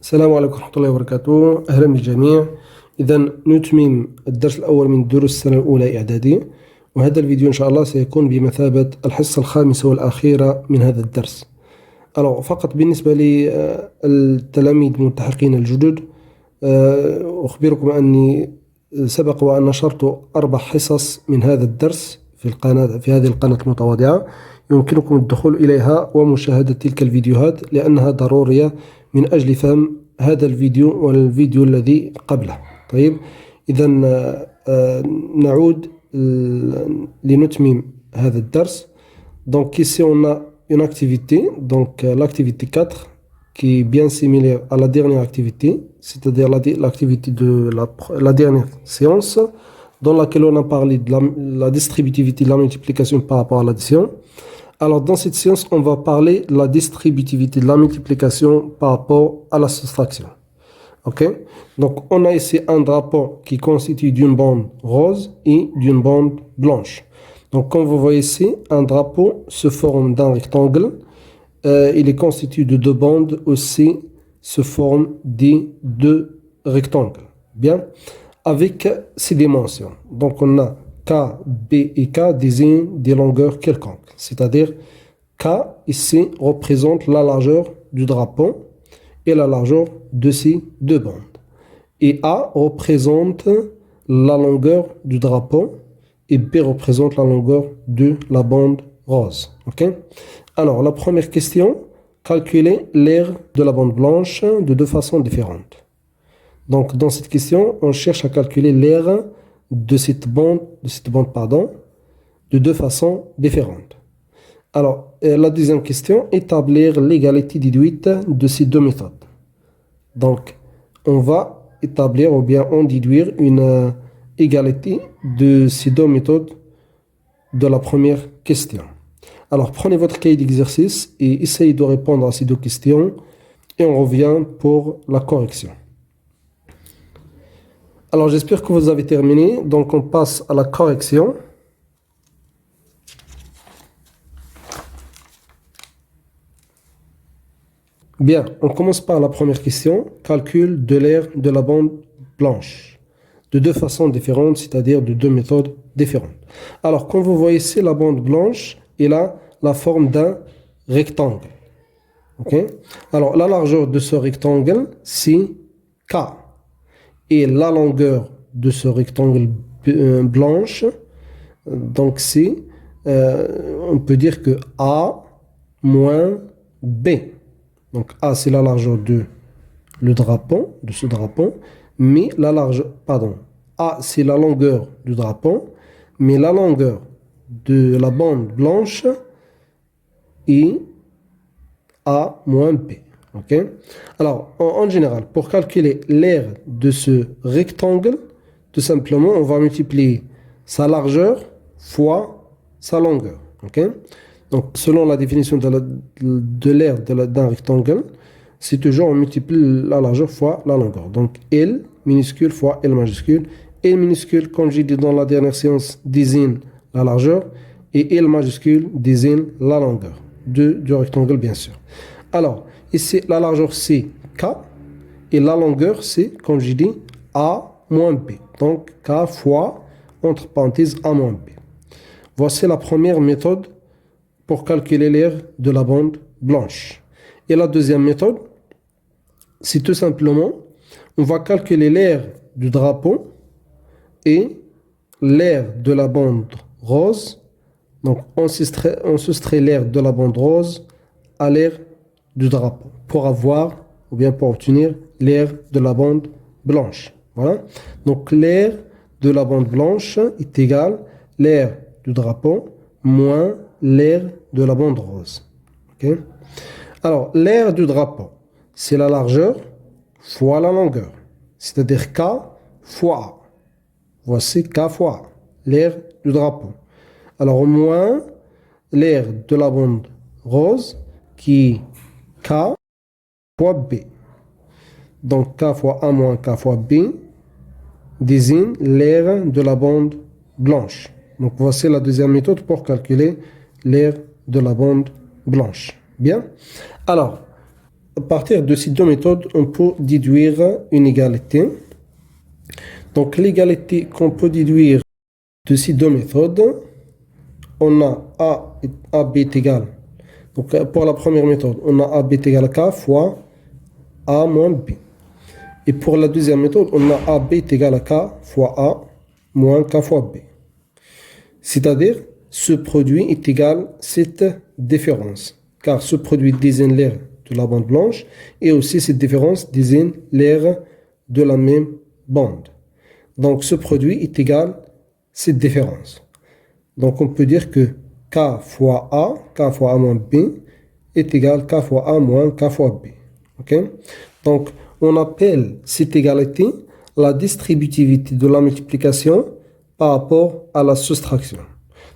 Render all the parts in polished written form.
السلام عليكم ورحمة الله وبركاته. أهلا بالجميع. إذا نتمم الدرس الأول من دروس السنة الأولى إعدادي، وهذا الفيديو إن شاء الله سيكون بمثابة الحصة الخامسة والأخيرة من هذا الدرس. فقط بالنسبة للتلاميذ الملتحقين الجدد، أخبركم أني سبق وأن نشرت 4 حصص من هذا الدرس في هذه القناة المتواضعة. يمكنكم الدخول إليها ومشاهدة تلك الفيديوهات لأنها ضرورية من أجل فهم هذا الفيديو والفيديو الذي قبله. طيب، إذا نعود لنتمم هذا الدرس. Donc ici on a une activité, donc l'activité 4 qui est bien similaire à la dernière activité, c'est-à-dire l'activité de la dernière séance, dans laquelle on a parlé de la distributivité de la multiplication par rapport à l'addition. Alors, dans cette séance, on va parler de la distributivité de la multiplication par rapport à la soustraction. OK? Donc, on a ici un drapeau qui constitue d'une bande rose et d'une bande blanche. Donc, comme vous voyez ici, un drapeau se forme d'un rectangle. Il est constitué de 2 bandes aussi se forment des 2 rectangles. Bien? Avec ces dimensions. Donc, on a K, B et K désignent des longueurs quelconques. C'est-à-dire, K ici représente la largeur du drapeau et la largeur de ces 2 bandes. Et A représente la longueur du drapeau et B représente la longueur de la bande rose. OK? Alors, la première question, calculer l'aire de la bande blanche de 2 façons différentes. Donc, dans cette question, on cherche à calculer l'aire de cette bande, de 2 façons différentes. Alors, la deuxième question, établir l'égalité déduite de ces 2 méthodes. Donc, on va établir ou bien en déduire une égalité de ces 2 méthodes de la première question. Alors, prenez votre cahier d'exercice et essayez de répondre à ces 2 questions et on revient pour la correction. Alors, j'espère que vous avez terminé. Donc, on passe à la correction. Bien, on commence par la première question. Calcul de l'aire de la bande blanche. De 2 façons différentes, c'est-à-dire de 2 méthodes différentes. Alors, comme vous voyez ici, la bande blanche, elle a la forme d'un rectangle. OK? Alors, la largeur de ce rectangle, c'est K. Et la longueur de ce rectangle blanche, donc c'est, on peut dire que A moins B. Donc A, c'est la largeur de ce drapeau, mais A, c'est la longueur du drapeau, mais la longueur de la bande blanche est A moins B. OK? Alors, en général, pour calculer l'aire de ce rectangle, tout simplement, on va multiplier sa largeur fois sa longueur. OK? Donc, selon la définition de l'aire d'un rectangle, c'est toujours on multiplie la largeur fois la longueur. Donc, L minuscule fois L majuscule. L minuscule, comme j'ai dit dans la dernière séance, désigne la largeur et L majuscule désigne la longueur du rectangle, bien sûr. Alors, ici, la largeur c'est K et la longueur c'est, comme j'ai dit, A moins B. Donc, K fois, entre parenthèses, A moins B. Voici la première méthode pour calculer l'aire de la bande blanche. Et la deuxième méthode, c'est tout simplement, on va calculer l'aire du drapeau et l'aire de la bande rose. Donc, on soustrait l'aire de la bande rose à l'aire du drapeau pour obtenir l'aire de la bande blanche. Voilà. Donc, l'aire de la bande blanche est égale l'aire du drapeau moins l'aire de la bande rose. OK? Alors, l'aire du drapeau, c'est la largeur fois la longueur. C'est-à-dire K fois A. Voici K fois A, l'aire du drapeau. Alors, moins l'aire de la bande rose qui est K fois B. Donc, K fois A moins K fois B désigne l'aire de la bande blanche. Donc, voici la deuxième méthode pour calculer l'aire de la bande blanche. Bien. Alors, à partir de ces deux méthodes, on peut déduire une égalité. Donc, l'égalité qu'on peut déduire de ces deux méthodes, on a AB est égal. Donc, pour la première méthode, on a AB est égal à K fois A moins B. Et pour la deuxième méthode, on a AB est égal à K fois A moins K fois B. C'est-à-dire, ce produit est égal à cette différence. Car ce produit désigne l'aire de la bande blanche et aussi cette différence désigne l'aire de la même bande. Donc, ce produit est égal à cette différence. Donc, on peut dire que K fois A moins B est égal à K fois A moins K fois B. OK? Donc, on appelle cette égalité la distributivité de la multiplication par rapport à la soustraction.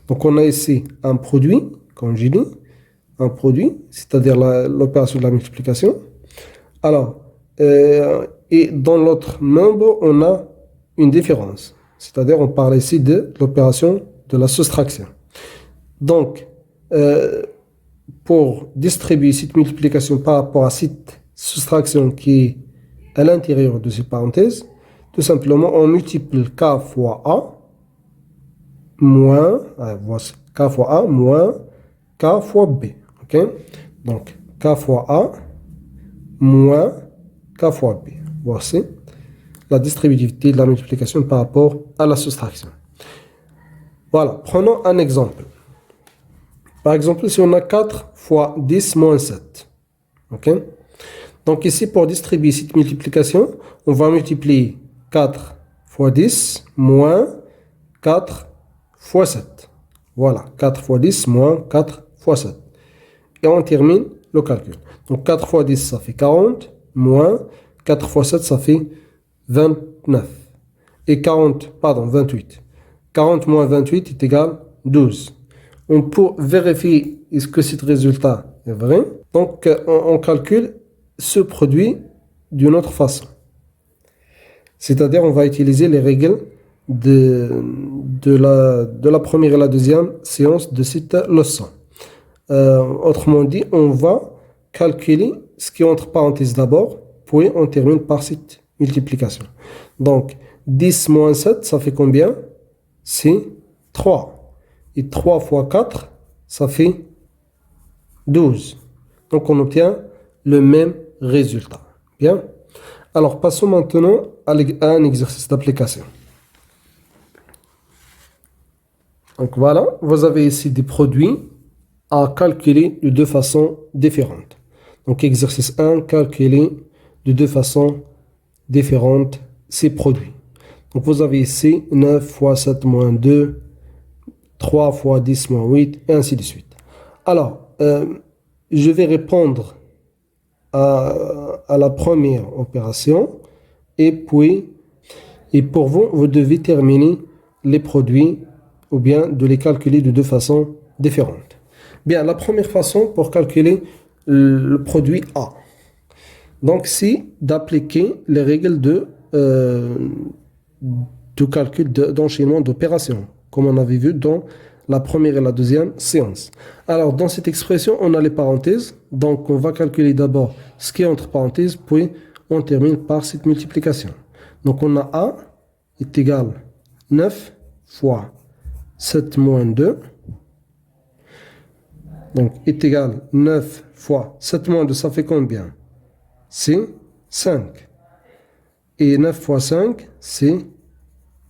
Donc, on a ici un produit, comme j'ai dit, un produit, c'est-à-dire l'opération de la multiplication. Alors, et dans l'autre membre, on a une différence. C'est-à-dire, on parle ici de l'opération de la soustraction. Donc, pour distribuer cette multiplication par rapport à cette soustraction qui est à l'intérieur de ces parenthèses, tout simplement, on multiplie K fois A moins, voici, K fois A moins K fois B. OK? Donc, K fois A moins K fois B. Voici la distributivité de la multiplication par rapport à la soustraction. Voilà, prenons un exemple. Par exemple, si on a 4 fois 10 moins 7. OK? Donc ici, pour distribuer cette multiplication, on va multiplier 4 fois 10 moins 4 fois 7. Voilà, 4 fois 10 moins 4 fois 7. Et on termine le calcul. Donc 4 fois 10, ça fait 40, moins 4 fois 7, ça fait 29. Et 28. 40 moins 28 est égal à 12. On peut vérifier est-ce que ce résultat est vrai. Donc, on calcule ce produit d'une autre façon. C'est-à-dire, on va utiliser les règles de la première et la deuxième séance de cette leçon. Autrement dit, on va calculer ce qui est entre parenthèses d'abord, puis on termine par cette multiplication. Donc, 10 moins 7, ça fait combien? C'est 3. Et 3 fois 4, ça fait 12. Donc, on obtient le même résultat. Bien. Alors, passons maintenant à un exercice d'application. Donc, voilà. Vous avez ici des produits à calculer de deux façons différentes. Donc, exercice 1, calculer de deux façons différentes ces produits. Donc, vous avez ici 9 fois 7 moins 2, 3 fois 10 moins 8, et ainsi de suite. Alors, je vais répondre à la première opération, et puis, pour vous, vous devez terminer les produits, ou bien de les calculer de deux façons différentes. Bien, la première façon pour calculer le produit A, donc c'est d'appliquer les règles de calcul d'enchaînement d'opérations, comme on avait vu dans la première et la deuxième séance. Alors, dans cette expression, on a les parenthèses. Donc, on va calculer d'abord ce qui est entre parenthèses, puis on termine par cette multiplication. Donc, on a A est égal à 9 fois 7 moins 2. Donc, est égal à 9 fois 7 moins 2, ça fait combien? C'est 5. Et 9 fois 5, c'est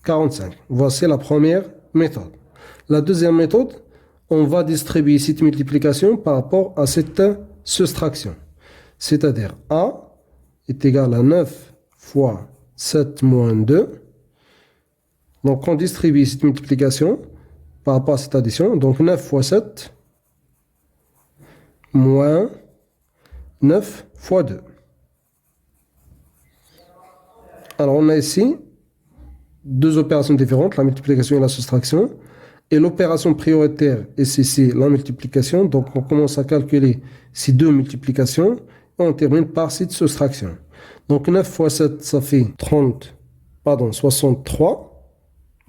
45. Voici la première méthode. La deuxième méthode, on va distribuer cette multiplication par rapport à cette soustraction. C'est-à-dire A est égal à 9 fois 7 moins 2. Donc on distribue cette multiplication par rapport à cette addition. Donc 9 fois 7 moins 9 fois 2. Alors on a ici deux opérations différentes, la multiplication et la soustraction. Et l'opération prioritaire est ici la multiplication. Donc, on commence à calculer ces deux multiplications et on termine par cette soustraction. Donc, 9 fois 7, ça fait 63,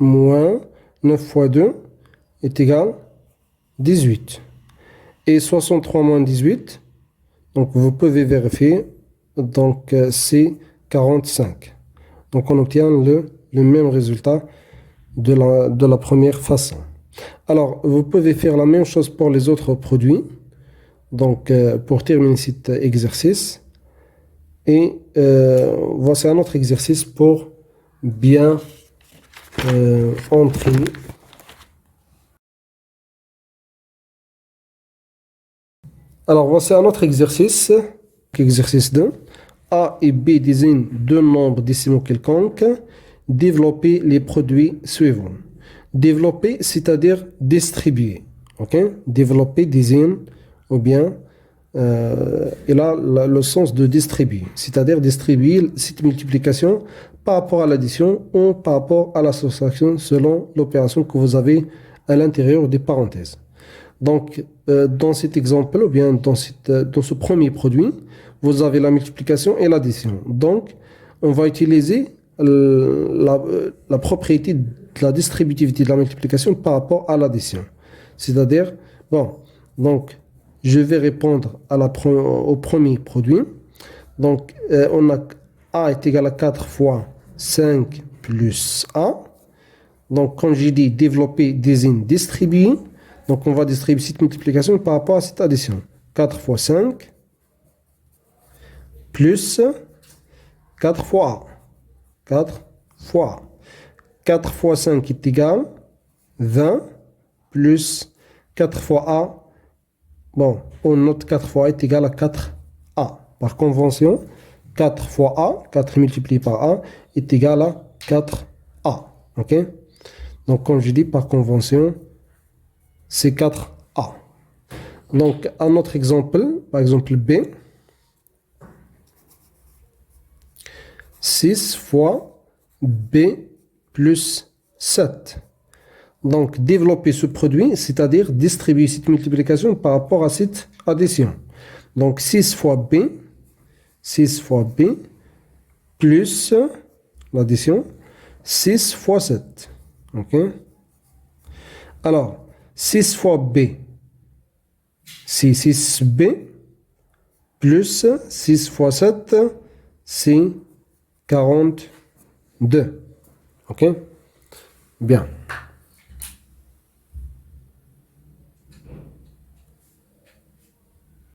moins 9 fois 2 est égal à 18. Et 63 moins 18 Donc, vous pouvez vérifier. Donc, c'est 45. Donc, on obtient le même résultat de la première façon. Alors, vous pouvez faire la même chose pour les autres produits. Donc, pour terminer cet exercice. Et voici un autre exercice pour bien entraîner. Alors, voici un autre exercice, exercice 2. A et B désignent deux nombres décimaux quelconques. Développer les produits suivants. Développer, c'est-à-dire distribuer. Ok? Développer désigne ou bien il a le sens de distribuer, c'est-à-dire distribuer cette multiplication par rapport à l'addition ou par rapport à la soustraction selon l'opération que vous avez à l'intérieur des parenthèses. Donc, dans cet exemple, ou bien dans ce premier produit, vous avez la multiplication et l'addition. Donc, on va utiliser la propriété de la distributivité de la multiplication par rapport à l'addition. C'est-à-dire, bon, donc, je vais répondre au premier produit. Donc, on a A est égal à 4 fois 5 plus A. Donc, quand j'ai dit développer désigne distribuer, donc on va distribuer cette multiplication par rapport à cette addition. 4 fois 5 plus 4 fois A. 4 fois A. 4 fois 5 est égal à 20 plus 4 fois A. Bon, on note 4 fois A est égal à 4A. Par convention, 4 fois A, 4 multiplié par A, est égal à 4A. OK? Donc, comme je dis, par convention, c'est 4A. Donc, un autre exemple, par exemple B. 6 fois B plus 7. Donc, développer ce produit, c'est-à-dire distribuer cette multiplication par rapport à cette addition. Donc, 6 fois B plus l'addition, 6 fois 7. OK? Alors, 6 fois B, c'est 6B, plus 6 fois 7, c'est 42. OK? Bien.